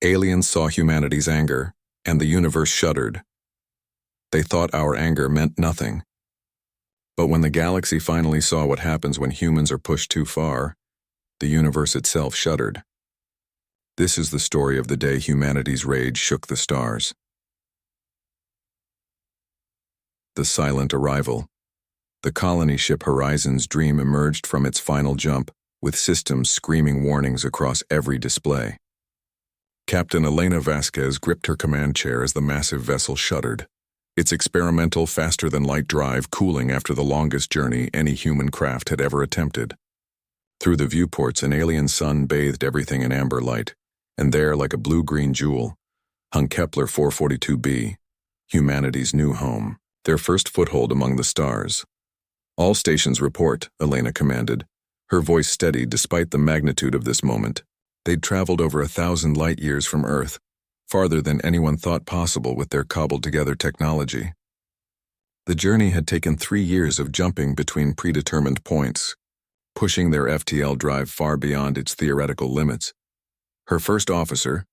Aliens saw humanity's anger, and the universe shuddered. They thought our anger meant nothing. But when the galaxy finally saw what happens when humans are pushed too far, the universe itself shuddered. This is the story of the day humanity's rage shook the stars. The silent arrival. The colony ship Horizon's Dream emerged from its final jump, with systems screaming warnings across every display. Captain Elena Vasquez gripped her command chair as the massive vessel shuddered, its experimental faster-than-light drive cooling after the longest journey any human craft had ever attempted. Through the viewports, an alien sun bathed everything in amber light, and there, like a blue-green jewel, hung Kepler 442b, humanity's new home, their first foothold among the stars. "All stations report," Elena commanded, her voice steady despite the magnitude of this moment. They'd traveled over 1,000 light-years from Earth, farther than anyone thought possible with their cobbled-together technology. The journey had taken 3 years of jumping between predetermined points, pushing their FTL drive far beyond its theoretical limits. Her first officer,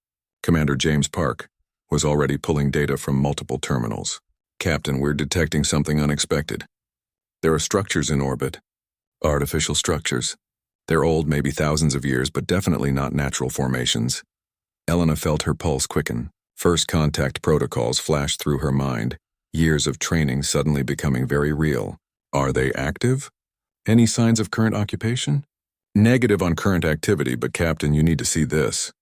Commander James Park, was already pulling data from multiple terminals. "Captain, we're detecting something unexpected. There are structures in orbit. Artificial structures. They're old, maybe thousands of years, but definitely not natural formations." Elena felt her pulse quicken. First contact protocols flashed through her mind, years of training suddenly becoming very real. "Are they active? Any signs of current occupation?" "Negative on current activity, but Captain, you need to see this."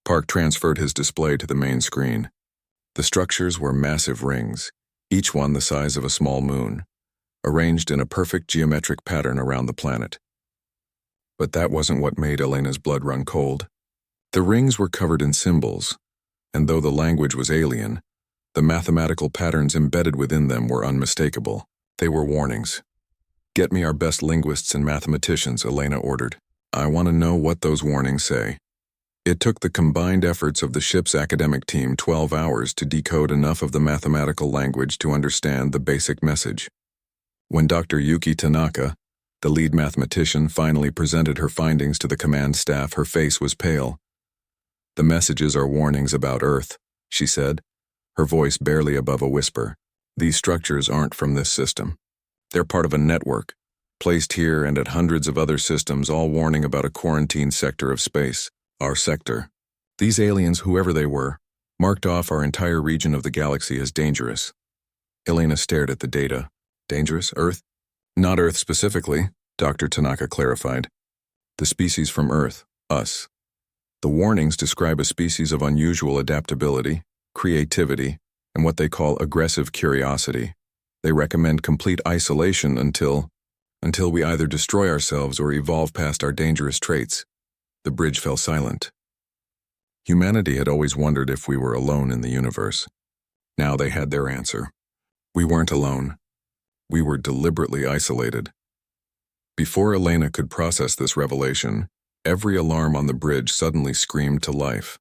Park transferred his display to the main screen. The structures were massive rings, each one the size of a small moon, arranged in a perfect geometric pattern around the planet. But that wasn't what made Elena's blood run cold. The rings were covered in symbols, and though the language was alien, the mathematical patterns embedded within them were unmistakable. They were warnings. "Get me our best linguists and mathematicians," Elena ordered. "I want to know what those warnings say." It took the combined efforts of the ship's academic team 12 hours to decode enough of the mathematical language to understand the basic message. When Dr. Yuki Tanaka, the lead mathematician, finally presented her findings to the command staff, her face was pale. "The messages are warnings about Earth," she said, her voice barely above a whisper. "These structures aren't from this system. They're part of a network, placed here and at hundreds of other systems, all warning about a quarantined sector of space, our sector. These aliens, whoever they were, marked off our entire region of the galaxy as dangerous." Elena stared at the data. "Dangerous? Earth?" "Not Earth specifically," Dr. Tanaka clarified. "The species from Earth, us. The warnings describe a species of unusual adaptability, creativity, and what they call aggressive curiosity. They recommend complete isolation until we either destroy ourselves or evolve past our dangerous traits." The bridge fell silent. Humanity had always wondered if we were alone in the universe. Now they had their answer. We weren't alone. We were deliberately isolated. Before Elena could process this revelation, every alarm on the bridge suddenly screamed to life.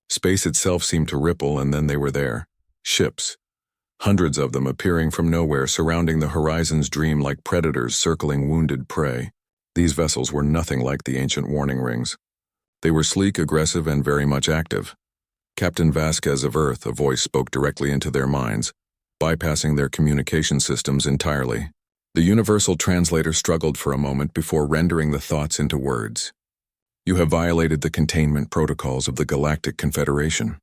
Space itself seemed to ripple, and then they were there. Ships. Hundreds of them appearing from nowhere, surrounding the Horizon's Dream like predators circling wounded prey. These vessels were nothing like the ancient warning rings. They were sleek, aggressive, and very much active. Captain Vasquez of Earth, a voice spoke directly into their minds, bypassing their communication systems entirely. The universal translator struggled for a moment before rendering the thoughts into words. "You have violated the containment protocols of the Galactic Confederation.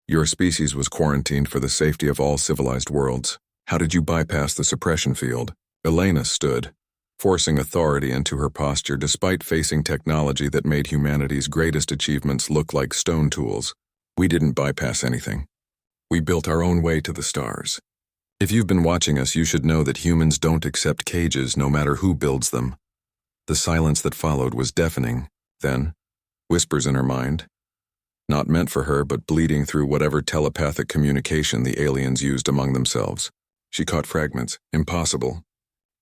Your species was quarantined for the safety of all civilized worlds. How did you bypass the suppression field?" Elena stood, forcing authority into her posture despite facing technology that made humanity's greatest achievements look like stone tools. "We didn't bypass anything. We built our own way to the stars. If you've been watching us, you should know that humans don't accept cages no matter who builds them." The silence that followed was deafening. Then, whispers in her mind. Not meant for her, but bleeding through whatever telepathic communication the aliens used among themselves. She caught fragments. "Impossible.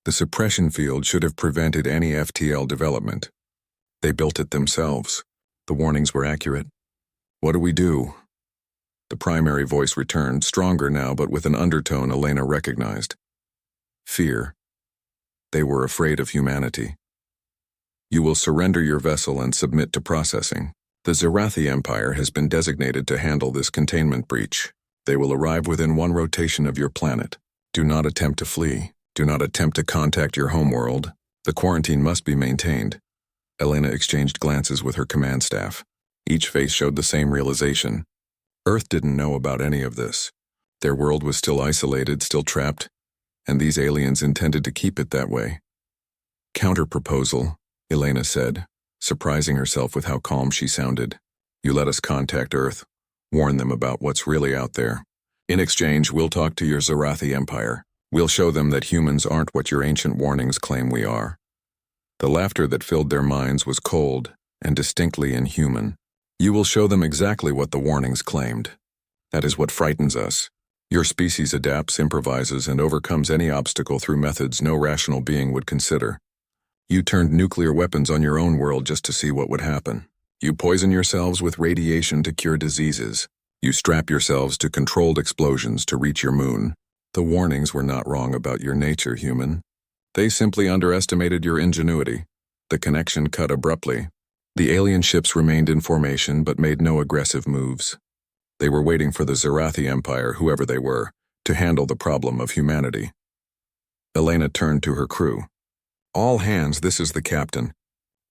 The suppression field should have prevented any FTL development. They built it themselves. The warnings were accurate. What do we do?" The primary voice returned, stronger now, but with an undertone Elena recognized. Fear. They were afraid of humanity. "You will surrender your vessel and submit to processing. The Zerathi Empire has been designated to handle this containment breach. They will arrive within 1 rotation of your planet. Do not attempt to flee. Do not attempt to contact your homeworld. The quarantine must be maintained. Elena exchanged glances with her command staff. Each face showed the same realization. Earth didn't know about any of this. Their world was still isolated, still trapped, and these aliens intended to keep it that way. Counter-proposal, Elena said, surprising herself with how calm she sounded. You let us contact Earth, warn them about what's really out there. In exchange, we'll talk to your Zerathi Empire. We'll show them that humans aren't what your ancient warnings claim we are. The laughter that filled their minds was cold and distinctly inhuman. You will show them exactly what the warnings claimed. That is what frightens us. Your species adapts, improvises, and overcomes any obstacle through methods no rational being would consider. You turned nuclear weapons on your own world just to see what would happen. You poison yourselves with radiation to cure diseases. You strap yourselves to controlled explosions to reach your moon. The warnings were not wrong about your nature, human. They simply underestimated your ingenuity. The connection cut abruptly. The alien ships remained in formation but made no aggressive moves. They were waiting for the Zerathi Empire, whoever they were, to handle the problem of humanity. Elena turned to her crew. All hands, this is the captain.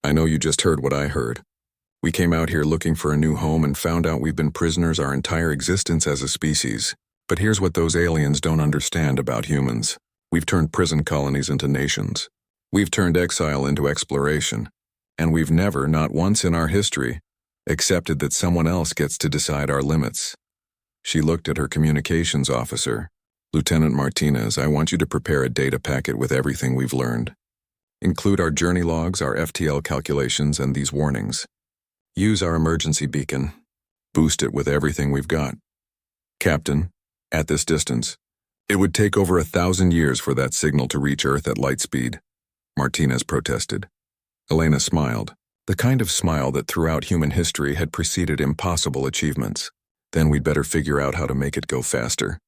I know you just heard what I heard. We came out here looking for a new home and found out we've been prisoners our entire existence as a species. But here's what those aliens don't understand about humans. We've turned prison colonies into nations. We've turned exile into exploration. And we've never, not once in our history, accepted that someone else gets to decide our limits. She looked at her communications officer. Lieutenant Martinez, I want you to prepare a data packet with everything we've learned. Include our journey logs, our FTL calculations, and these warnings. Use our emergency beacon. Boost it with everything we've got. Captain, at this distance, it would take over 1,000 years for that signal to reach Earth at light speed, Martinez protested. Elena smiled, the kind of smile that throughout human history had preceded impossible achievements. Then we'd better figure out how to make it go faster.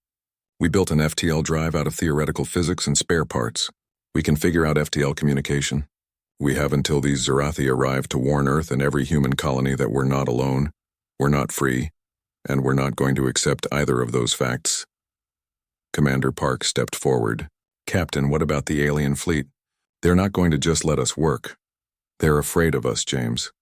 We built an FTL drive out of theoretical physics and spare parts. We can figure out FTL communication. We have until these Zerathi arrive to warn Earth and every human colony that we're not alone, we're not free, and we're not going to accept either of those facts. Commander Park stepped forward. Captain, what about the alien fleet? They're not going to just let us work. They're afraid of us, James.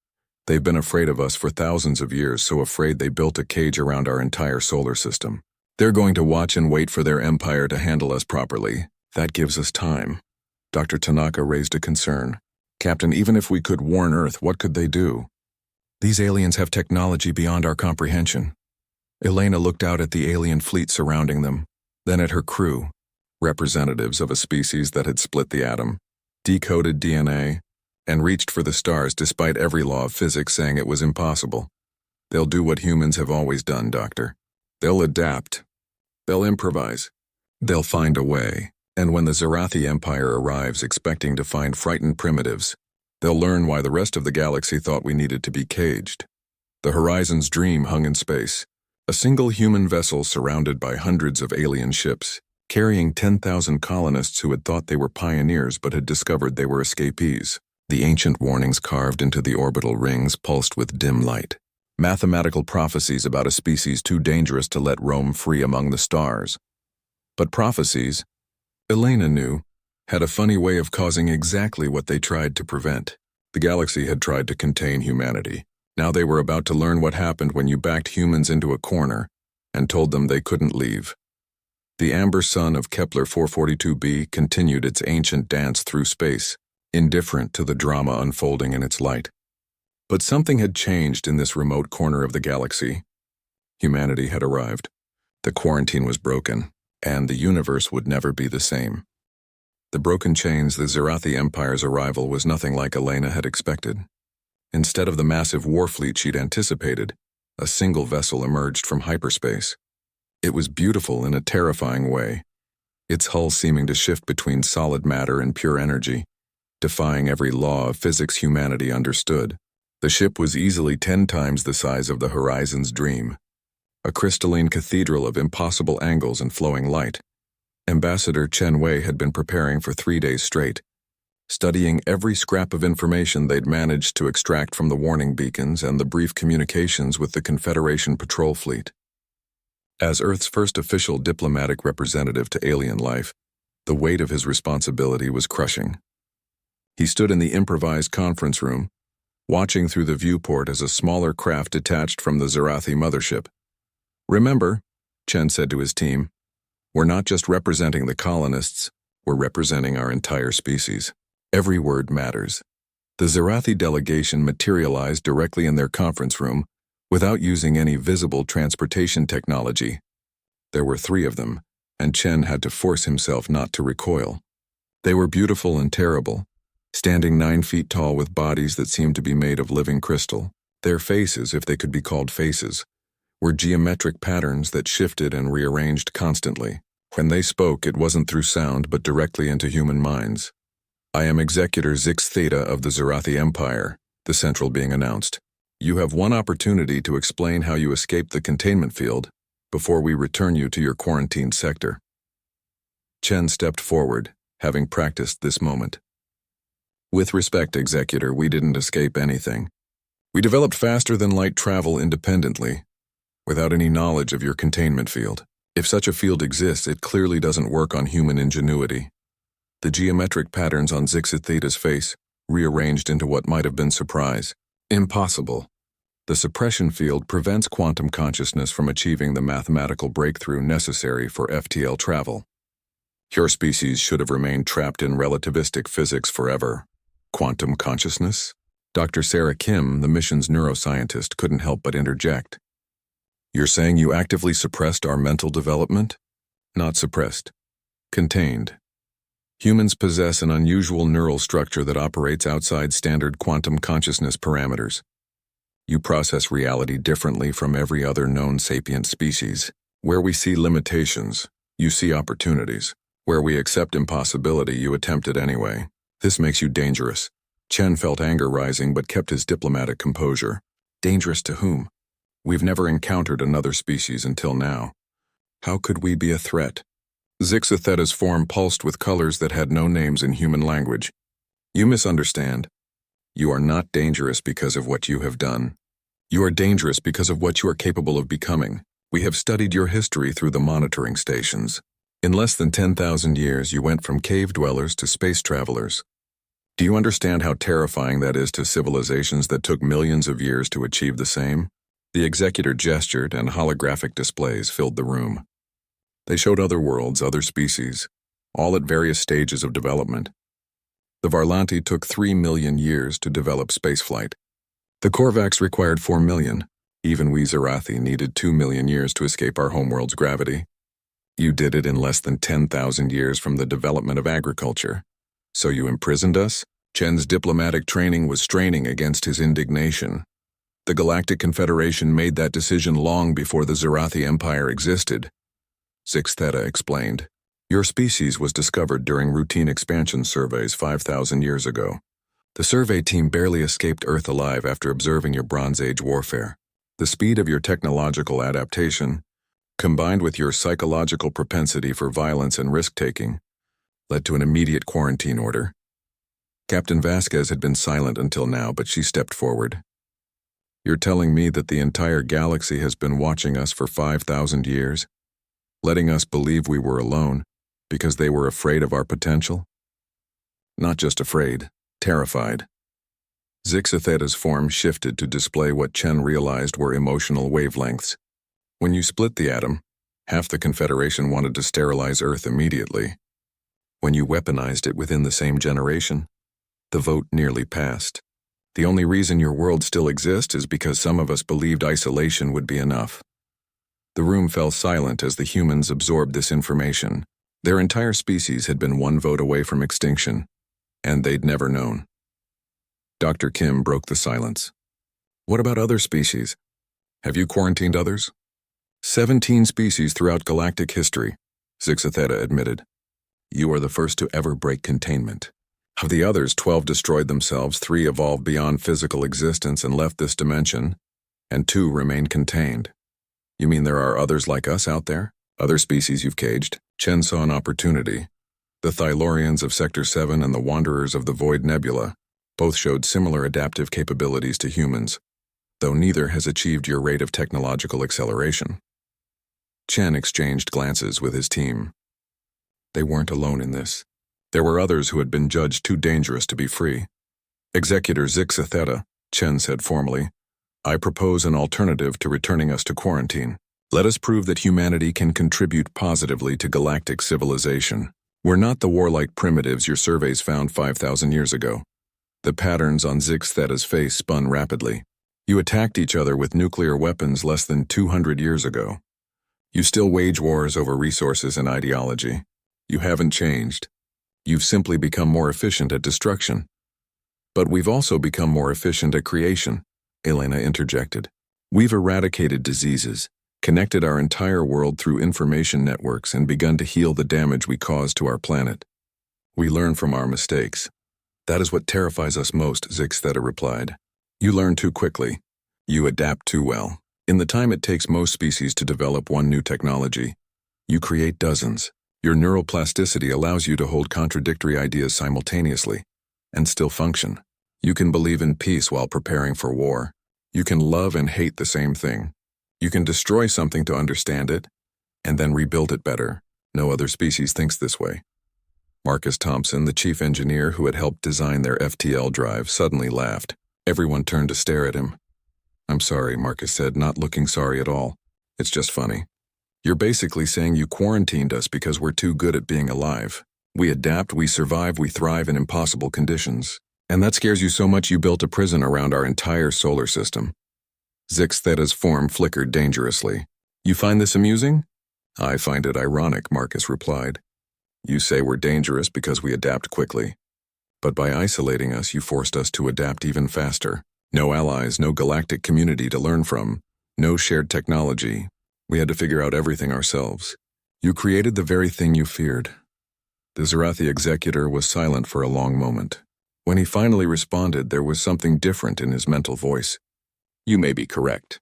They've been afraid of us for thousands of years, so afraid they built a cage around our entire solar system. They're going to watch and wait for their empire to handle us properly. That gives us time. Dr. Tanaka raised a concern. Captain, even if we could warn Earth, what could they do? These aliens have technology beyond our comprehension. Elena looked out at the alien fleet surrounding them, then at her crew, representatives of a species that had split the atom, decoded DNA, and reached for the stars despite every law of physics saying it was impossible. They'll do what humans have always done, Doctor. They'll adapt. They'll improvise. They'll find a way. And when the Zerathi Empire arrives expecting to find frightened primitives, they'll learn why the rest of the galaxy thought we needed to be caged. The Horizon's dream hung in space. A single human vessel surrounded by hundreds of alien ships, carrying 10,000 colonists who had thought they were pioneers but had discovered they were escapees. The ancient warnings carved into the orbital rings pulsed with dim light. Mathematical prophecies about a species too dangerous to let roam free among the stars. But prophecies, Elena knew, had a funny way of causing exactly what they tried to prevent. The galaxy had tried to contain humanity. Now they were about to learn what happened when you backed humans into a corner and told them they couldn't leave. The amber sun of Kepler 442b continued its ancient dance through space, indifferent to the drama unfolding in its light. But something had changed in this remote corner of the galaxy. Humanity had arrived. The quarantine was broken, and the universe would never be the same. The broken chains, the Zerathi Empire's arrival was nothing like Elena had expected. Instead of the massive war fleet she'd anticipated, a single vessel emerged from hyperspace. It was beautiful in a terrifying way, its hull seeming to shift between solid matter and pure energy, defying every law of physics humanity understood. The ship was easily 10 times the size of the Horizon's dream, a crystalline cathedral of impossible angles and flowing light. Ambassador Chen Wei had been preparing for 3 days straight. studying every scrap of information they'd managed to extract from the warning beacons and the brief communications with the Confederation patrol fleet. As Earth's first official diplomatic representative to alien life, the weight of his responsibility was crushing. He stood in the improvised conference room, watching through the viewport as a smaller craft detached from the Zarathi mothership. "Remember," Chen said to his team, "we're not just representing the colonists, we're representing our entire species. Every word matters." The Zarathi delegation materialized directly in their conference room without using any visible transportation technology. There were 3 of them, and Chen had to force himself not to recoil. They were beautiful and terrible, standing 9 feet tall with bodies that seemed to be made of living crystal. Their faces, if they could be called faces, were geometric patterns that shifted and rearranged constantly. When they spoke, it wasn't through sound but directly into human minds. "I am Executor Zix Theta of the Zarathi Empire," the central being announced. "You have one opportunity to explain how you escaped the containment field before we return you to your quarantined sector." Chen stepped forward, having practiced this moment. "With respect, Executor, we didn't escape anything. We developed faster-than-light travel independently, without any knowledge of your containment field. If such a field exists, it clearly doesn't work on human ingenuity." The geometric patterns on Zixit Theta's face rearranged into what might have been surprise. "Impossible. The suppression field prevents quantum consciousness from achieving the mathematical breakthrough necessary for FTL travel. Your species should have remained trapped in relativistic physics forever." "Quantum consciousness?" Dr. Sarah Kim, the mission's neuroscientist, couldn't help but interject. "You're saying you actively suppressed our mental development?" "Not suppressed. Contained. Humans possess an unusual neural structure that operates outside standard quantum consciousness parameters. You process reality differently from every other known sapient species. Where we see limitations, you see opportunities. Where we accept impossibility, you attempt it anyway. This makes you dangerous." Chen felt anger rising but kept his diplomatic composure. "Dangerous to whom? We've never encountered another species until now. How could we be a threat?" Zixitheta's form pulsed with colors that had no names in human language. "You misunderstand. You are not dangerous because of what you have done. You are dangerous because of what you are capable of becoming. We have studied your history through the monitoring stations. In less than 10,000 years, you went from cave dwellers to space travelers. Do you understand how terrifying that is to civilizations that took millions of years to achieve the same?" The executor gestured, and holographic displays filled the room. They showed other worlds, other species, all at various stages of development. The Varlanti took 3 million years to develop spaceflight. The Korvax required 4 million. Even we Zarathi needed 2 million years to escape our homeworld's gravity. You did it in less than 10,000 years from the development of agriculture. So you imprisoned us? Chen's diplomatic training was straining against his indignation. The Galactic Confederation made that decision long before the Zarathi Empire existed. Zix Theta explained. Your species was discovered during routine expansion surveys 5,000 years ago. The survey team barely escaped Earth alive after observing your Bronze Age warfare. The speed of your technological adaptation, combined with your psychological propensity for violence and risk-taking, led to an immediate quarantine order. Captain Vasquez had been silent until now, but she stepped forward. You're telling me that the entire galaxy has been watching us for 5,000 years, letting us believe we were alone because they were afraid of our potential? Not just afraid, terrified. Zixitheta's form shifted to display what Chen realized were emotional wavelengths. When you split the atom, half the Confederation wanted to sterilize Earth immediately. When you weaponized it within the same generation, the vote nearly passed. The only reason your world still exists is because some of us believed isolation would be enough. The room fell silent as the humans absorbed this information. Their entire species had been one vote away from extinction, and they'd never known. Dr. Kim broke the silence. What about other species? Have you quarantined others? 17 species throughout galactic history, Zixitheta admitted. You are the first to ever break containment. Of the others, 12 destroyed themselves, 3 evolved beyond physical existence and left this dimension, and 2 remain contained. You mean there are others like us out there? Other species you've caged? Chen saw an opportunity. The Thylorians of Sector 7 and the Wanderers of the Void Nebula both showed similar adaptive capabilities to humans, though neither has achieved your rate of technological acceleration. Chen exchanged glances with his team. They weren't alone in this. There were others who had been judged too dangerous to be free. Executor Zixa Theta, Chen said formally, I propose an alternative to returning us to quarantine. Let us prove that humanity can contribute positively to galactic civilization. We're not the warlike primitives your surveys found 5,000 years ago. The patterns on Zix Theta's face spun rapidly. You attacked each other with nuclear weapons less than 200 years ago. You still wage wars over resources and ideology. You haven't changed. You've simply become more efficient at destruction. But we've also become more efficient at creation, Elena interjected. We've eradicated diseases, connected our entire world through information networks, and begun to heal the damage we caused to our planet. We learn from our mistakes. That is what terrifies us most, Zix Theta replied. You learn too quickly. You adapt too well. In the time it takes most species to develop one new technology, you create dozens. Your neuroplasticity allows you to hold contradictory ideas simultaneously and still function. You can believe in peace while preparing for war. You can love and hate the same thing. You can destroy something to understand it and then rebuild it better. No other species thinks this way. Marcus Thompson, the chief engineer who had helped design their FTL drive, suddenly laughed. Everyone turned to stare at him. I'm sorry, Marcus said, not looking sorry at all. It's just funny. You're basically saying you quarantined us because we're too good at being alive. We adapt, we survive, we thrive in impossible conditions. And that scares you so much you built a prison around our entire solar system. Zix Theta's form flickered dangerously. You find this amusing? I find it ironic, Marcus replied. You say we're dangerous because we adapt quickly. But by isolating us, you forced us to adapt even faster. No allies, no galactic community to learn from, no shared technology. We had to figure out everything ourselves. You created the very thing you feared. The Zarathi executor was silent for a long moment. When he finally responded, there was something different in his mental voice. You may be correct,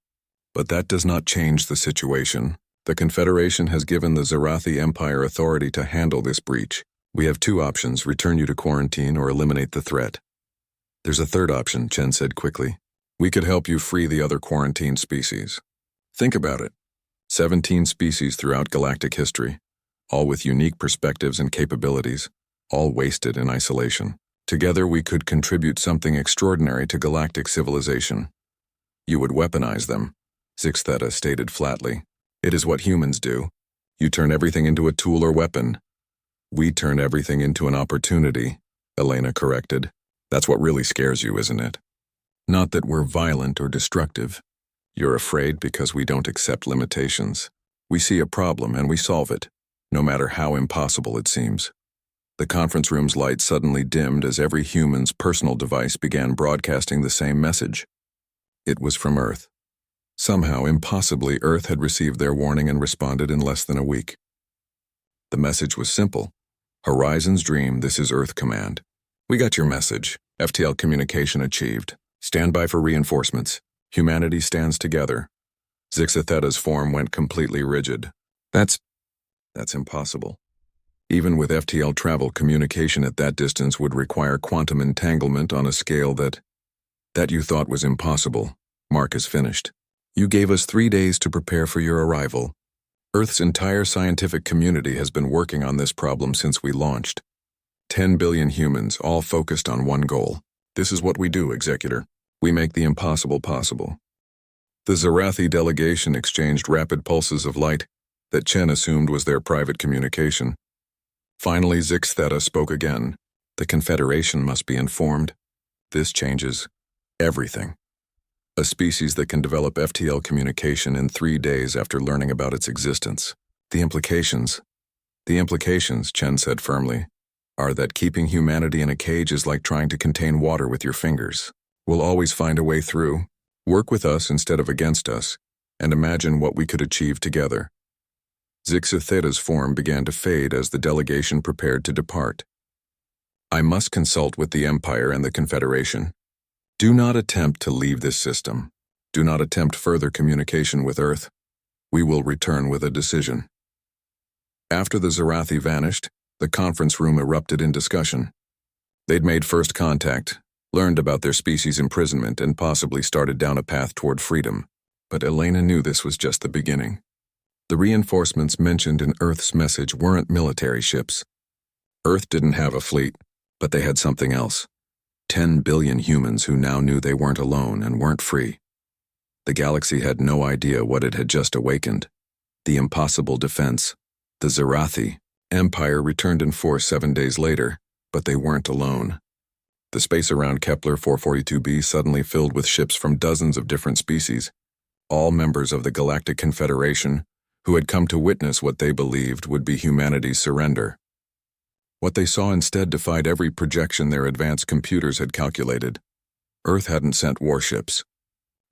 but that does not change the situation. The Confederation has given the Zarathi Empire authority to handle this breach. We have two options, return you to quarantine or eliminate the threat. There's a third option, Chen said quickly. We could help you free the other quarantined species. Think about it. 17 species throughout galactic history, all with unique perspectives and capabilities, all wasted in isolation. Together we could contribute something extraordinary to galactic civilization. You would weaponize them, Zix Theta stated flatly. It is what humans do. You turn everything into a tool or weapon. We turn everything into an opportunity, Elena corrected. That's what really scares you, isn't it? Not that we're violent or destructive. You're afraid because we don't accept limitations. We see a problem and we solve it, no matter how impossible it seems. The conference room's light suddenly dimmed as every human's personal device began broadcasting the same message. It was from Earth. Somehow, impossibly, Earth had received their warning and responded in less than a week. The message was simple. Horizon's Dream, this is Earth Command. We got your message. FTL communication achieved. Stand by for reinforcements. Humanity stands together. Zixa Theta's form went completely rigid. That's impossible. Even with FTL travel, communication at that distance would require quantum entanglement on a scale that you thought was impossible. Marcus finished. You gave us 3 days to prepare for your arrival. Earth's entire scientific community has been working on this problem since we launched. 10 billion humans, all focused on one goal. This is what we do, Executor. We make the impossible possible. The Zarathi delegation exchanged rapid pulses of light that Chen assumed was their private communication. Finally, Zix Theta spoke again. The Confederation must be informed. This changes everything. A species that can develop FTL communication in 3 days after learning about its existence. The implications, Chen said firmly, are that keeping humanity in a cage is like trying to contain water with your fingers. We'll always find a way through. Work with us instead of against us, and imagine what we could achieve together. Zixa Theta's form began to fade as the delegation prepared to depart. I must consult with the Empire and the Confederation. Do not attempt to leave this system. Do not attempt further communication with Earth. We will return with a decision. After the Zarathi vanished, The conference room erupted in discussion. They'd made first contact, learned about their species' imprisonment, and possibly started down a path toward freedom. But Elena knew this was just the beginning. The reinforcements mentioned in Earth's message weren't military ships. Earth didn't have a fleet, but they had something else. 10 billion humans who now knew they weren't alone and weren't free. The galaxy had no idea what it had just awakened. The impossible defense. The Zarathi Empire returned in force 7 days later, but they weren't alone. The space around Kepler 442b suddenly filled with ships from dozens of different species, all members of the Galactic Confederation, who had come to witness what they believed would be humanity's surrender. What they saw instead defied every projection their advanced computers had calculated. Earth hadn't sent warships.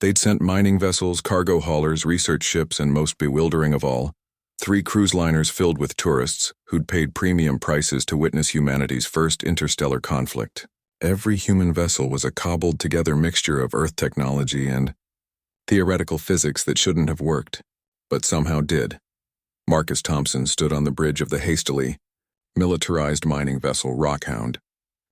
They'd sent mining vessels, cargo haulers, research ships, and most bewildering of all, 3 cruise liners filled with tourists who'd paid premium prices to witness humanity's first interstellar conflict. Every human vessel was a cobbled-together mixture of Earth technology and theoretical physics that shouldn't have worked, but somehow did. Marcus Thompson stood on the bridge of the hastily militarized mining vessel Rockhound,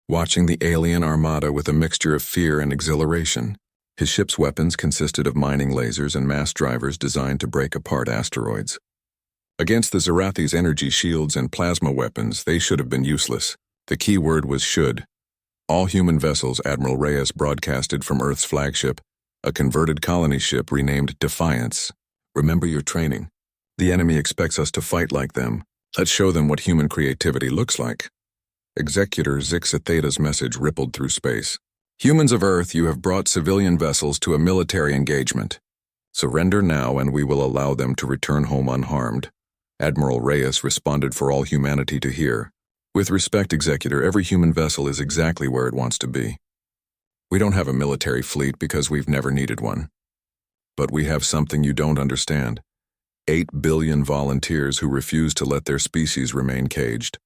watching the alien armada with a mixture of fear and exhilaration. His ship's weapons consisted of mining lasers and mass drivers designed to break apart asteroids. Against the Zarathi's energy shields and plasma weapons, they should have been useless. The key word was should. All human vessels, Admiral Reyes broadcasted from Earth's flagship, a converted colony ship renamed Defiance. Remember your training. The enemy expects us to fight like them. Let's show them what human creativity looks like. Executor Zixa Theta's message rippled through space. Humans of Earth, you have brought civilian vessels to a military engagement. Surrender now and we will allow them to return home unharmed. Admiral Reyes responded for all humanity to hear. With respect, Executor, every human vessel is exactly where it wants to be. We don't have a military fleet because we've never needed one. But we have something you don't understand. 8 billion volunteers who refuse to let their species remain caged.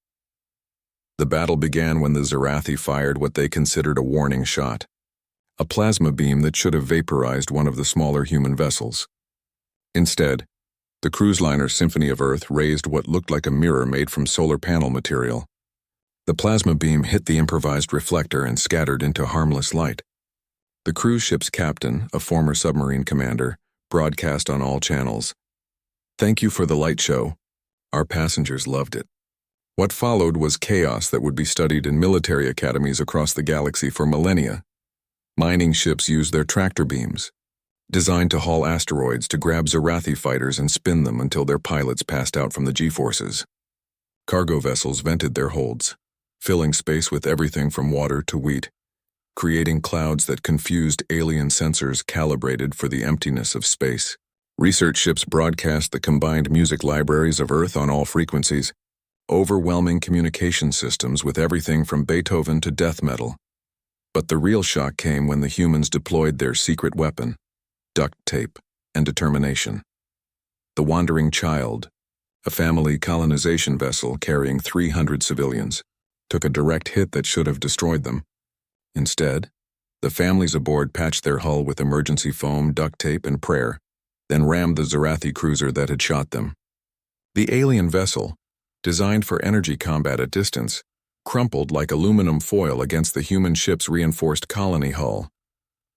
The battle began when the Zarathi fired what they considered a warning shot. A plasma beam that should have vaporized one of the smaller human vessels. Instead, the cruise liner Symphony of Earth raised what looked like a mirror made from solar panel material. The plasma beam hit the improvised reflector and scattered into harmless light. The cruise ship's captain, a former submarine commander, broadcast on all channels. Thank you for the light show. Our passengers loved it. What followed was chaos that would be studied in military academies across the galaxy for millennia. Mining ships used their tractor beams, designed to haul asteroids, to grab Zarathi fighters and spin them until their pilots passed out from the G-forces. Cargo vessels vented their holds, filling space with everything from water to wheat, creating clouds that confused alien sensors calibrated for the emptiness of space. Research ships broadcast the combined music libraries of Earth on all frequencies, overwhelming communication systems with everything from Beethoven to death metal. But the real shock came when the humans deployed their secret weapon, duct tape, and determination. The Wandering Child, a family colonization vessel carrying 300 civilians, took a direct hit that should have destroyed them. Instead, the families aboard patched their hull with emergency foam, duct tape, and prayer, then rammed the Zarathi cruiser that had shot them. The alien vessel, designed for energy combat at distance, crumpled like aluminum foil against the human ship's reinforced colony hull.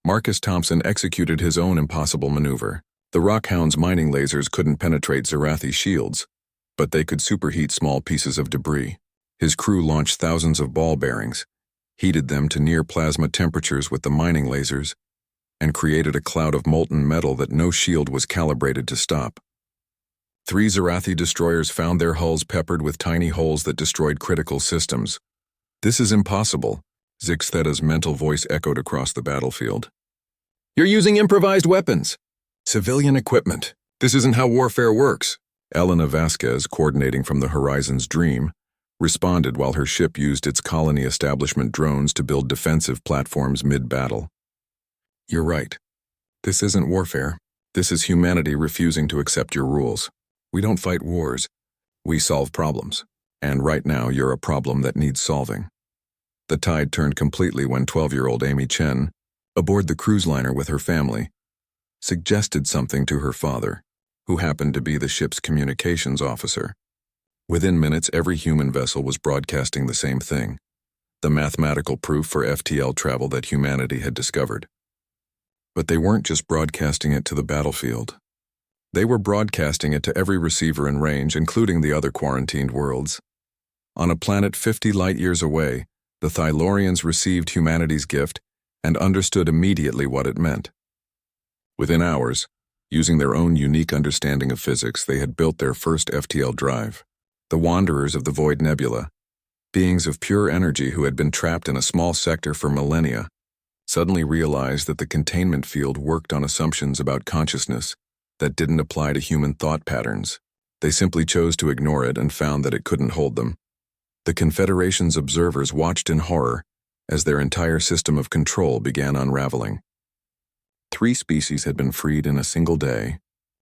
Marcus Thompson executed his own impossible maneuver. The Rockhound's mining lasers couldn't penetrate Zarathi's shields, but they could superheat small pieces of debris. His crew launched thousands of ball bearings, heated them to near plasma temperatures with the mining lasers, and created a cloud of molten metal that no shield was calibrated to stop. 3 Zarathi destroyers found their hulls peppered with tiny holes that destroyed critical systems. This is impossible, Zix Theta's mental voice echoed across the battlefield. You're using improvised weapons. Civilian equipment. This isn't how warfare works. Elena Vasquez, coordinating from the Horizon's Dream, responded while her ship used its colony establishment drones to build defensive platforms mid-battle. You're right. This isn't warfare. This is humanity refusing to accept your rules. We don't fight wars. We solve problems. And right now, you're a problem that needs solving. The tide turned completely when 12-year-old Amy Chen, aboard the cruise liner with her family, suggested something to her father, who happened to be the ship's communications officer. Within minutes, every human vessel was broadcasting the same thing, the mathematical proof for FTL travel that humanity had discovered. But they weren't just broadcasting it to the battlefield. They were broadcasting it to every receiver in range, including the other quarantined worlds. On a planet 50 light-years away, the Thylorians received humanity's gift and understood immediately what it meant. Within hours, using their own unique understanding of physics, they had built their first FTL drive. The Wanderers of the Void Nebula, beings of pure energy who had been trapped in a small sector for millennia, suddenly realized that the containment field worked on assumptions about consciousness that didn't apply to human thought patterns. They simply chose to ignore it and found that it couldn't hold them. The Confederation's observers watched in horror as their entire system of control began unraveling. 3 species had been freed in a single day,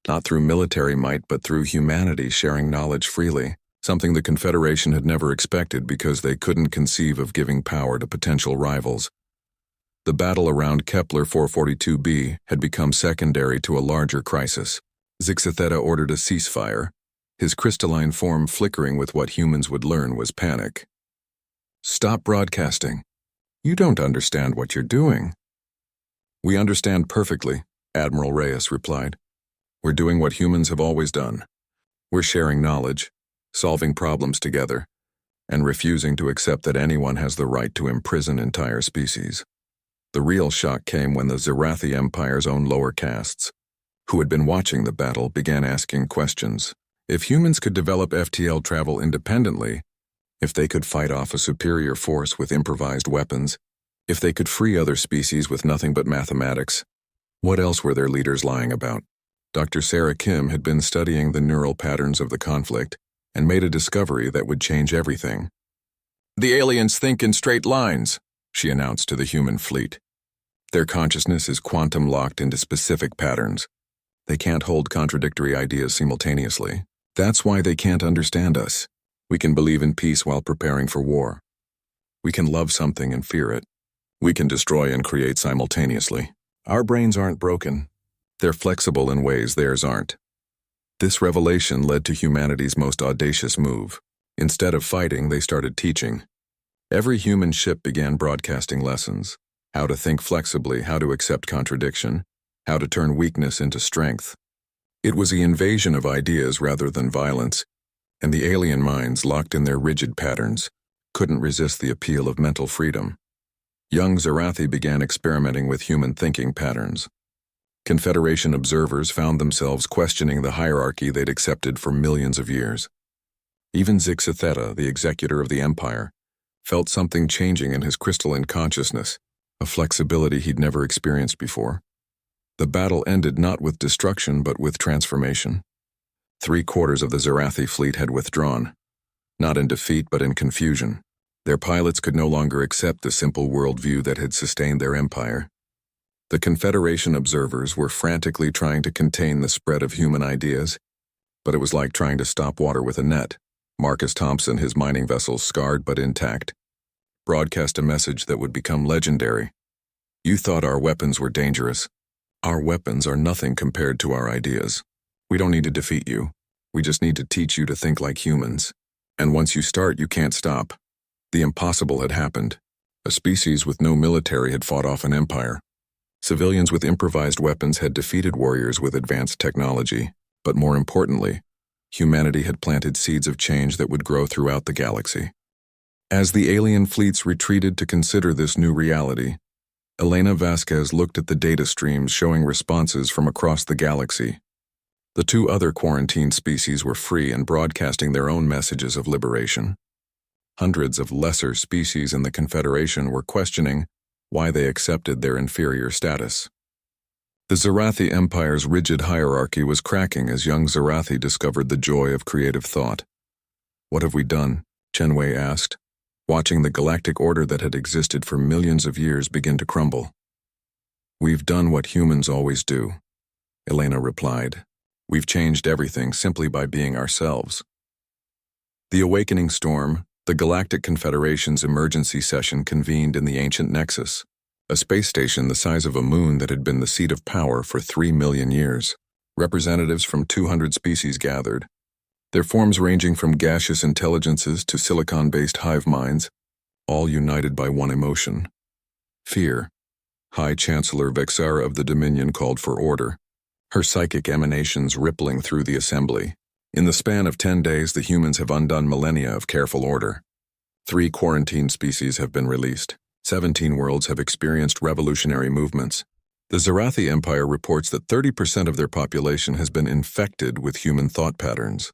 not through military might but through humanity sharing knowledge freely, something the Confederation had never expected because they couldn't conceive of giving power to potential rivals. The battle around Kepler 442b had become secondary to a larger crisis. Zixatheta ordered a ceasefire. His crystalline form flickering with what humans would learn was panic. "Stop broadcasting. You don't understand what you're doing." "We understand perfectly," Admiral Reyes replied. "We're doing what humans have always done. We're sharing knowledge, solving problems together, and refusing to accept that anyone has the right to imprison entire species." The real shock came when the Zerathi Empire's own lower castes, who had been watching the battle, began asking questions. If humans could develop FTL travel independently, if they could fight off a superior force with improvised weapons, if they could free other species with nothing but mathematics, what else were their leaders lying about? Dr. Sarah Kim had been studying the neural patterns of the conflict and made a discovery that would change everything. "The aliens think in straight lines," she announced to the human fleet. "Their consciousness is quantum-locked into specific patterns. They can't hold contradictory ideas simultaneously. That's why they can't understand us. We can believe in peace while preparing for war. We can love something and fear it. We can destroy and create simultaneously. Our brains aren't broken. They're flexible in ways theirs aren't." This revelation led to humanity's most audacious move. Instead of fighting, they started teaching. Every human ship began broadcasting lessons: how to think flexibly, how to accept contradiction, how to turn weakness into strength. It was the invasion of ideas rather than violence, and the alien minds, locked in their rigid patterns, couldn't resist the appeal of mental freedom. Young Zerathi began experimenting with human thinking patterns. Confederation observers found themselves questioning the hierarchy they'd accepted for millions of years. Even Zixatheta, the executor of the Empire, felt something changing in his crystalline consciousness, a flexibility he'd never experienced before. The battle ended not with destruction but with transformation. 3/4 of the Zerathi fleet had withdrawn, not in defeat but in confusion. Their pilots could no longer accept the simple worldview that had sustained their empire. The Confederation observers were frantically trying to contain the spread of human ideas, but it was like trying to stop water with a net. Marcus Thompson, his mining vessel scarred but intact, broadcast a message that would become legendary. "You thought our weapons were dangerous. Our weapons are nothing compared to our ideas. We don't need to defeat you. We just need to teach you to think like humans. And once you start, you can't stop." The impossible had happened. A species with no military had fought off an empire. Civilians with improvised weapons had defeated warriors with advanced technology. But more importantly, humanity had planted seeds of change that would grow throughout the galaxy. As the alien fleets retreated to consider this new reality, Elena Vasquez looked at the data streams showing responses from across the galaxy. The 2 other quarantined species were free and broadcasting their own messages of liberation. Hundreds of lesser species in the Confederation were questioning why they accepted their inferior status. The Zerathi Empire's rigid hierarchy was cracking as young Zerathi discovered the joy of creative thought. "What have we done?" Chenwei asked, watching the galactic order that had existed for millions of years begin to crumble. "We've done what humans always do," Elena replied. "We've changed everything simply by being ourselves." The awakening storm, the Galactic Confederation's emergency session, convened in the ancient Nexus, a space station the size of a moon that had been the seat of power for 3 million years. Representatives from 200 species gathered. their forms ranging from gaseous intelligences to silicon-based hive minds, all united by one emotion: fear. High Chancellor Vexara of the Dominion called for order, her psychic emanations rippling through the assembly. In the span of 10 days, the humans have undone millennia of careful order. 3 quarantined species have been released. 17 worlds have experienced revolutionary movements. The Zarathi Empire reports that 30% of their population has been infected with human thought patterns.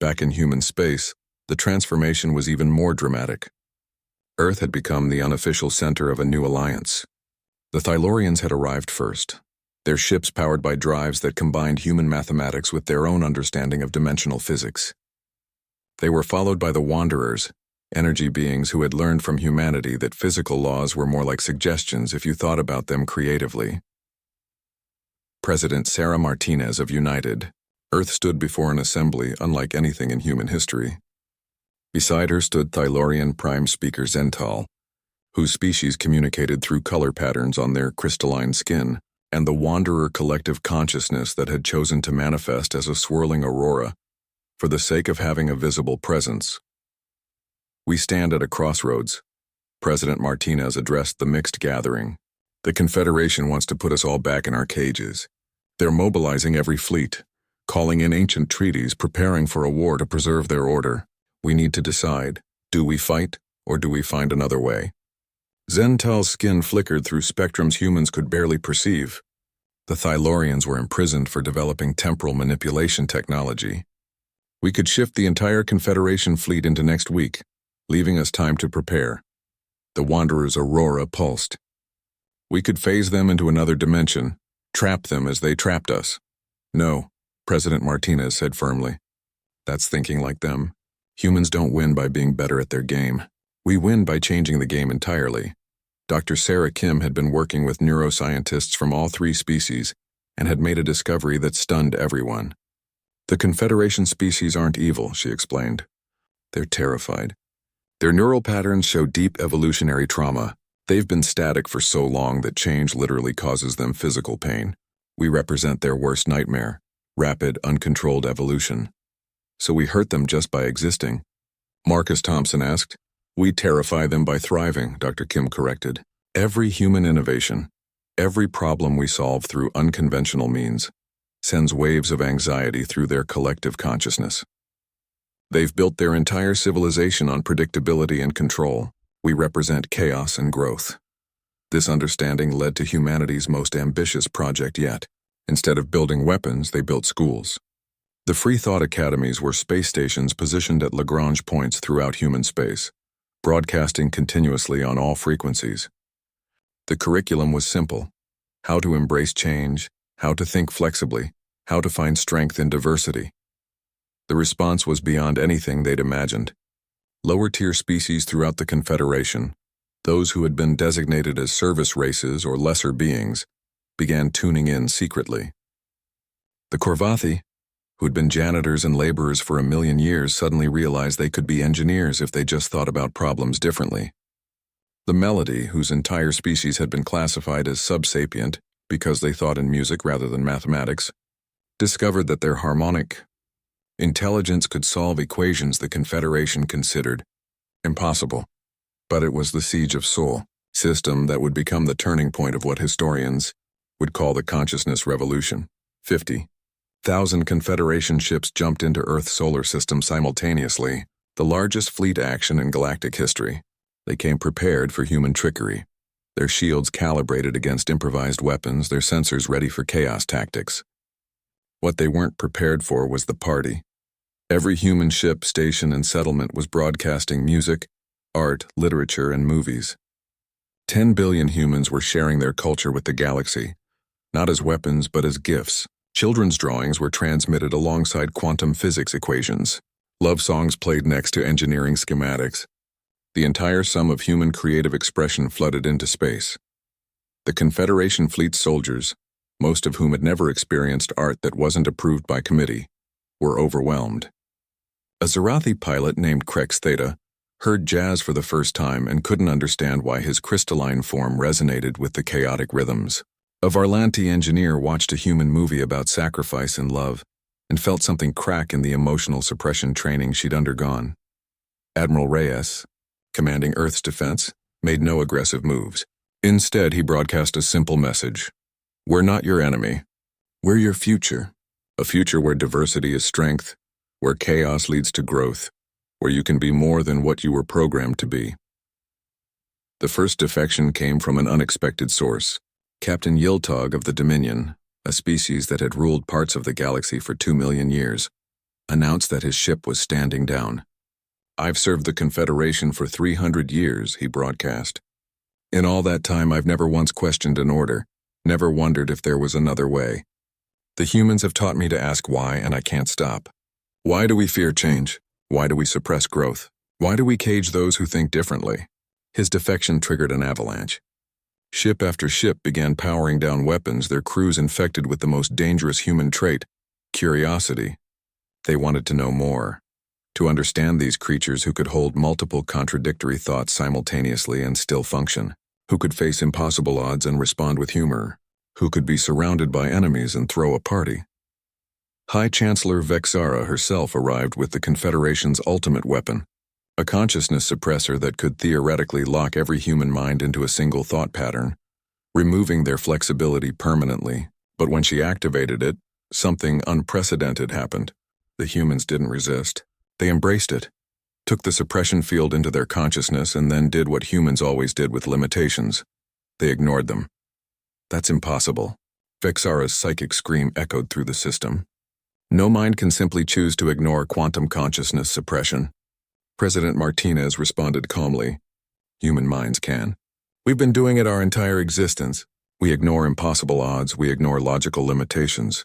Back in human space, the transformation was even more dramatic. Earth had become the unofficial center of a new alliance. The Thylorians had arrived first, their ships powered by drives that combined human mathematics with their own understanding of dimensional physics. They were followed by the Wanderers, energy beings who had learned from humanity that physical laws were more like suggestions if you thought about them creatively. President Sarah Martinez of United, Earth stood before an assembly unlike anything in human history. Beside her stood Thylorian Prime Speaker Zental, whose species communicated through color patterns on their crystalline skin, and the Wanderer collective consciousness that had chosen to manifest as a swirling aurora for the sake of having a visible presence. "We stand at a crossroads," President Martinez addressed the mixed gathering. "The Confederation wants to put us all back in our cages. They're mobilizing every fleet, calling in ancient treaties, preparing for a war to preserve their order. We need to decide, do we fight or do we find another way?" Zental's skin flickered through spectrums humans could barely perceive. The Thylorians were imprisoned for developing temporal manipulation technology. "We could shift the entire Confederation fleet into next week, leaving us time to prepare." The Wanderer's aurora pulsed. "We could phase them into another dimension, trap them as they trapped us." "No," President Martinez said firmly. "That's thinking like them. Humans don't win by being better at their game. We win by changing the game entirely." Dr. Sarah Kim had been working with neuroscientists from all 3 species and had made a discovery that stunned everyone. "The Confederation species aren't evil," she explained. "They're terrified. Their neural patterns show deep evolutionary trauma. They've been static for so long that change literally causes them physical pain. We represent their worst nightmare: rapid, uncontrolled evolution. So we hurt them just by existing." Marcus Thompson asked. "We terrify them by thriving," Dr. Kim corrected. "Every human innovation, every problem we solve through unconventional means, sends waves of anxiety through their collective consciousness. They've built their entire civilization on predictability and control. We represent chaos and growth." This understanding led to humanity's most ambitious project yet. Instead of building weapons, they built schools. The Free Thought Academies were space stations positioned at Lagrange points throughout human space, broadcasting continuously on all frequencies. The curriculum was simple: how to embrace change, how to think flexibly, how to find strength in diversity. The response was beyond anything they'd imagined. Lower-tier species throughout the Confederation, those who had been designated as service races or lesser beings, began tuning in secretly. The Korvathi, who'd been janitors and laborers for 1,000,000 years, suddenly realized they could be engineers if they just thought about problems differently. The Melody, whose entire species had been classified as subsapient because they thought in music rather than mathematics, discovered that their harmonic intelligence could solve equations the Confederation considered impossible. But it was the Siege of Sol system that would become the turning point of what historians would call the Consciousness Revolution. 50,000 Confederation ships jumped into Earth's solar system simultaneously, the largest fleet action in galactic history. They came prepared for human trickery, their shields calibrated against improvised weapons, their sensors ready for chaos tactics. What they weren't prepared for was the party. Every human ship, station, and settlement was broadcasting music, art, literature, and movies. 10 billion humans were sharing their culture with the galaxy, not as weapons but as gifts. Children's drawings were transmitted alongside quantum physics equations. Love songs played next to engineering schematics. The entire sum of human creative expression flooded into space. The Confederation fleet soldiers, most of whom had never experienced art that wasn't approved by committee, were overwhelmed. A Zarathi pilot named Krex Theta heard jazz for the first time and couldn't understand why his crystalline form resonated with the chaotic rhythms. A Varlanti engineer watched a human movie about sacrifice and love and felt something crack in the emotional suppression training she'd undergone. Admiral Reyes, commanding Earth's defense, made no aggressive moves. Instead, he broadcast a simple message. We're not your enemy. We're your future. A future where diversity is strength, where chaos leads to growth, where you can be more than what you were programmed to be. The first defection came from an unexpected source. Captain Yiltog of the Dominion, a species that had ruled parts of the galaxy for 2 million years, announced that his ship was standing down. I've served the Confederation for 300 years, he broadcast. In all that time, I've never once questioned an order, never wondered if there was another way. The humans have taught me to ask why, and I can't stop. Why do we fear change? Why do we suppress growth? Why do we cage those who think differently? His defection triggered an avalanche. Ship after ship began powering down weapons, their crews infected with the most dangerous human trait, curiosity. They wanted to know more, to understand these creatures who could hold multiple contradictory thoughts simultaneously and still function, who could face impossible odds and respond with humor, who could be surrounded by enemies and throw a party. High Chancellor Vexara herself arrived with the Confederation's ultimate weapon, a consciousness suppressor that could theoretically lock every human mind into a single thought pattern, removing their flexibility permanently. But when she activated it, something unprecedented happened. The humans didn't resist. They embraced it, took the suppression field into their consciousness, and then did what humans always did with limitations. They ignored them. That's impossible. Vexara's psychic scream echoed through the system. No mind can simply choose to ignore quantum consciousness suppression. President Martinez responded calmly. Human minds can. We've been doing it our entire existence. We ignore impossible odds, we ignore logical limitations.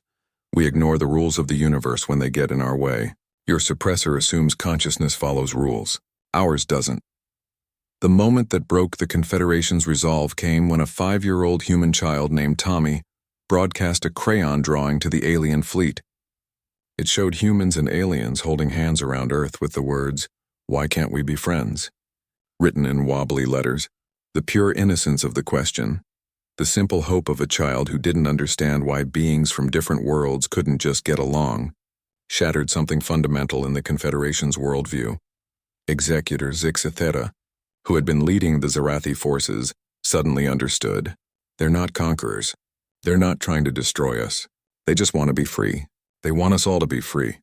We ignore the rules of the universe when they get in our way. Your suppressor assumes consciousness follows rules. Ours doesn't. The moment that broke the Confederation's resolve came when a 5-year-old human child named Tommy broadcast a crayon drawing to the alien fleet. It showed humans and aliens holding hands around Earth with the words, "Why can't we be friends?" written in wobbly letters. The pure innocence of the question, the simple hope of a child who didn't understand why beings from different worlds couldn't just get along, shattered something fundamental in the Confederation's worldview. Executor Zixitheta, who had been leading the Zarathi forces, suddenly understood. They're not conquerors. They're not trying to destroy us. They just want to be free. They want us all to be free.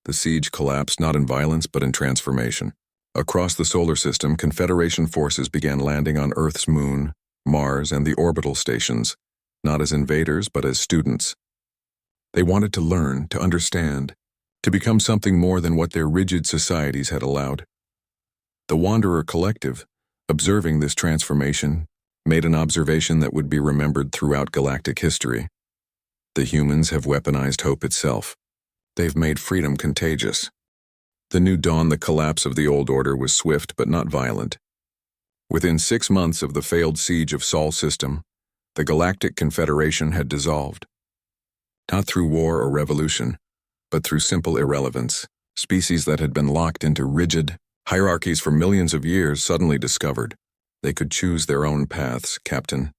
The siege collapsed not in violence but in transformation. Across the solar system, Confederation forces began landing on Earth's moon, Mars, and the orbital stations, not as invaders but as students. They wanted to learn, to understand, to become something more than what their rigid societies had allowed. The Wanderer Collective, observing this transformation, made an observation that would be remembered throughout galactic history. The humans have weaponized hope itself. They've made freedom contagious. The new dawn, the collapse of the old order, was swift but not violent. Within 6 months of the failed siege of Sol System, the Galactic Confederation had dissolved. Not through war or revolution, but through simple irrelevance. Species that had been locked into rigid hierarchies for millions of years suddenly discovered they could choose their own paths, Captain.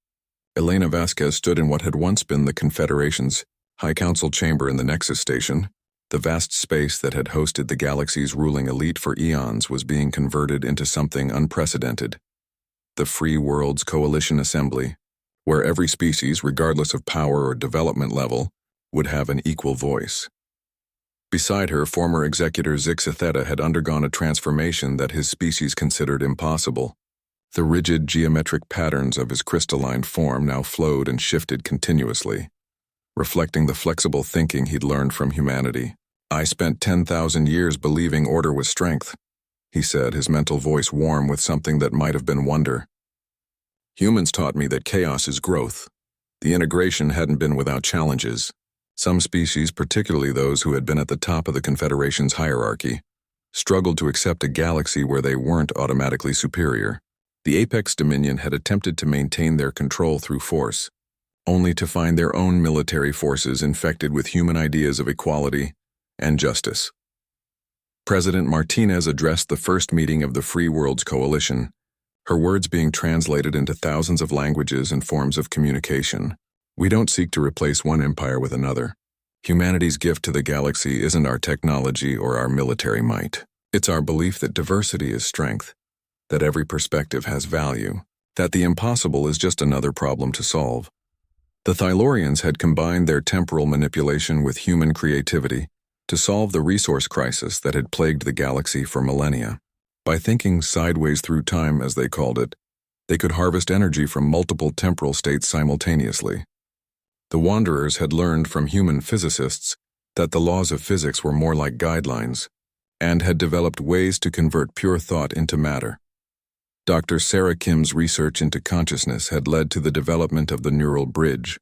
Elena Vasquez stood in what had once been the Confederation's High Council chamber in the Nexus Station. The vast space that had hosted the galaxy's ruling elite for eons was being converted into something unprecedented. The Free Worlds Coalition Assembly, where every species, regardless of power or development level, would have an equal voice. Beside her, former executor Zixitheta had undergone a transformation that his species considered impossible. The rigid geometric patterns of his crystalline form now flowed and shifted continuously, reflecting the flexible thinking he'd learned from humanity. I spent 10,000 years believing order was strength, he said, his mental voice warm with something that might have been wonder. Humans taught me that chaos is growth. The integration hadn't been without challenges. Some species, particularly those who had been at the top of the Confederation's hierarchy, struggled to accept a galaxy where they weren't automatically superior. The Apex Dominion had attempted to maintain their control through force, only to find their own military forces infected with human ideas of equality and justice. President Martinez addressed the first meeting of the Free Worlds Coalition, her words being translated into thousands of languages and forms of communication. We don't seek to replace one empire with another, Humanity's gift to the galaxy isn't our technology or our military might. It's our belief that diversity is strength, that every perspective has value, that the impossible is just another problem to solve. The Thylorians had combined their temporal manipulation with human creativity to solve the resource crisis that had plagued the galaxy for millennia. By thinking sideways through time, as they called it, they could harvest energy from multiple temporal states simultaneously. The Wanderers had learned from human physicists that the laws of physics were more like guidelines, and had developed ways to convert pure thought into matter. Dr. Sarah Kim's research into consciousness had led to the development of the neural bridge,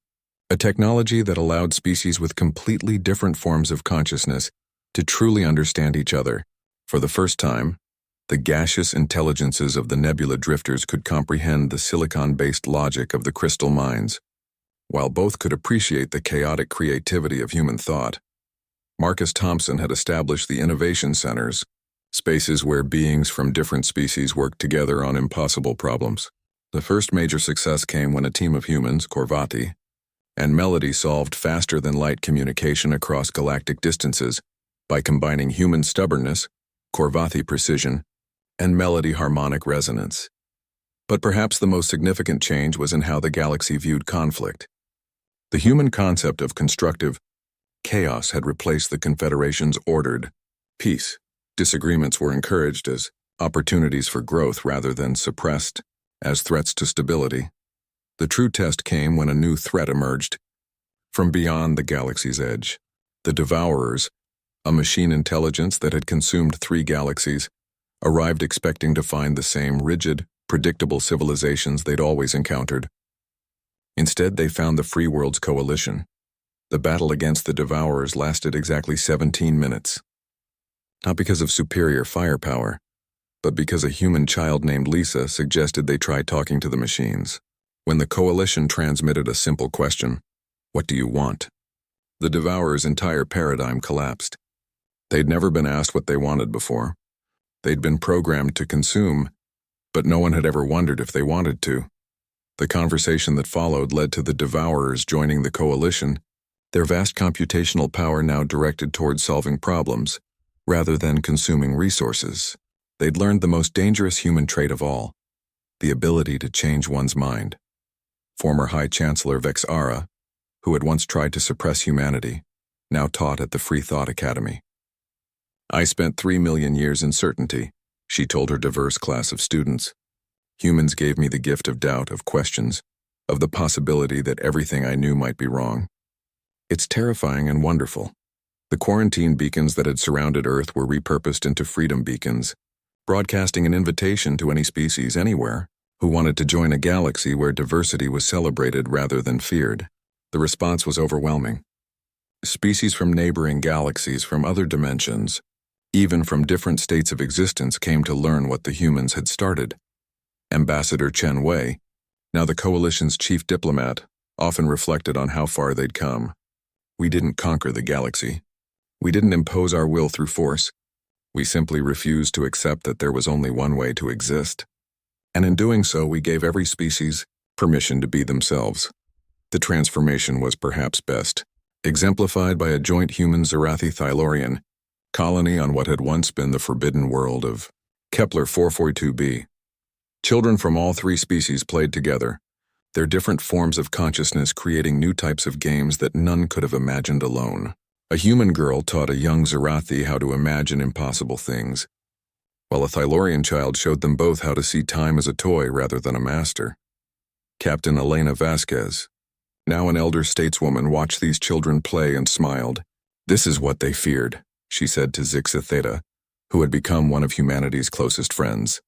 a technology that allowed species with completely different forms of consciousness to truly understand each other. For the first time, the gaseous intelligences of the nebula drifters could comprehend the silicon-based logic of the crystal minds, while both could appreciate the chaotic creativity of human thought. Marcus Thompson had established the Innovation Centers, spaces where beings from different species worked together on impossible problems. The first major success came when a team of humans, Korvati, and Melody solved faster-than-light communication across galactic distances by combining human stubbornness, Korvati precision, and Melody harmonic resonance. But perhaps the most significant change was in how the galaxy viewed conflict. The human concept of constructive chaos had replaced the Confederation's ordered peace. Disagreements were encouraged as opportunities for growth rather than suppressed as threats to stability. The true test came when a new threat emerged from beyond the galaxy's edge. The Devourers, a machine intelligence that had consumed 3 galaxies, arrived expecting to find the same rigid, predictable civilizations they'd always encountered. Instead, they found the Free Worlds Coalition. The battle against the Devourers lasted exactly 17 minutes. Not because of superior firepower, but because a human child named Lisa suggested they try talking to the machines. When the Coalition transmitted a simple question, "What do you want?" the Devourers' entire paradigm collapsed. They'd never been asked what they wanted before. They'd been programmed to consume, but no one had ever wondered if they wanted to. The conversation that followed led to the Devourers joining the Coalition, their vast computational power now directed towards solving problems, rather than consuming resources. They'd learned the most dangerous human trait of all, the ability to change one's mind. Former High Chancellor Vexara, who had once tried to suppress humanity, now taught at the Free Thought Academy. "I spent 3 million years in certainty," she told her diverse class of students. "Humans gave me the gift of doubt, of questions, of the possibility that everything I knew might be wrong. It's terrifying and wonderful." The quarantine beacons that had surrounded Earth were repurposed into freedom beacons, broadcasting an invitation to any species anywhere who wanted to join a galaxy where diversity was celebrated rather than feared. The response was overwhelming. Species from neighboring galaxies, from other dimensions, even from different states of existence, came to learn what the humans had started. Ambassador Chen Wei, now the Coalition's chief diplomat, often reflected on how far they'd come. "We didn't conquer the galaxy. We didn't impose our will through force. We simply refused to accept that there was only one way to exist. And in doing so, we gave every species permission to be themselves." The transformation was perhaps best exemplified by a joint human Zerathi-Thylorian colony on what had once been the forbidden world of Kepler 442b. Children from all 3 species played together, their different forms of consciousness creating new types of games that none could have imagined alone. A human girl taught a young Zerathi how to imagine impossible things, while a Thylorian child showed them both how to see time as a toy rather than a master. Captain Elena Vasquez, now an elder stateswoman, watched these children play and smiled. "This is what they feared," she said to Zixa Theta, who had become one of humanity's closest friends.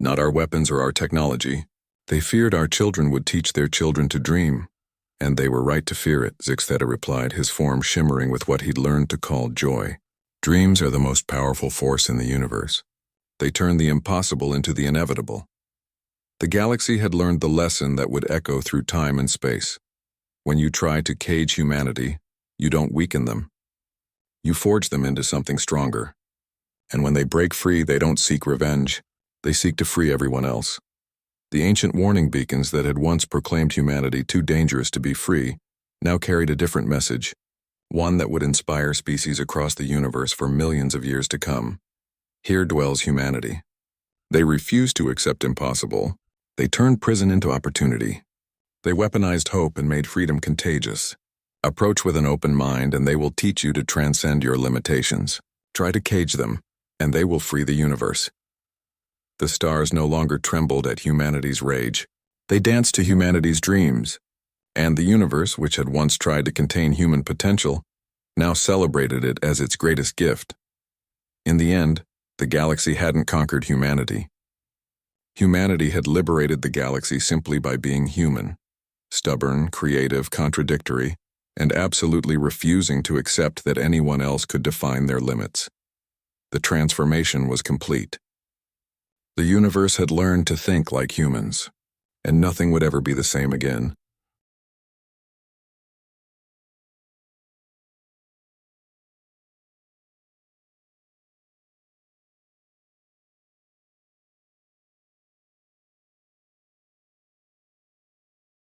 "Not our weapons or our technology. They feared our children would teach their children to dream. And they were right to fear it," Zix Theta replied, his form shimmering with what he'd learned to call joy. "Dreams are the most powerful force in the universe. They turn the impossible into the inevitable." The galaxy had learned the lesson that would echo through time and space. When you try to cage humanity, you don't weaken them. You forge them into something stronger. And when they break free, they don't seek revenge. They seek to free everyone else. The ancient warning beacons that had once proclaimed humanity too dangerous to be free now carried a different message. one that would inspire species across the universe for millions of years to come. Here dwells humanity. They refused to accept impossible. They turned prison into opportunity. They weaponized hope and made freedom contagious. Approach with an open mind and they will teach you to transcend your limitations. Try to cage them, and they will free the universe. The stars no longer trembled at humanity's rage. They danced to humanity's dreams. And the universe, which had once tried to contain human potential, now celebrated it as its greatest gift. In the end, the galaxy hadn't conquered humanity. Humanity had liberated the galaxy simply by being human, stubborn, creative, contradictory, and absolutely refusing to accept that anyone else could define their limits. The transformation was complete. The universe had learned to think like humans, and nothing would ever be the same again.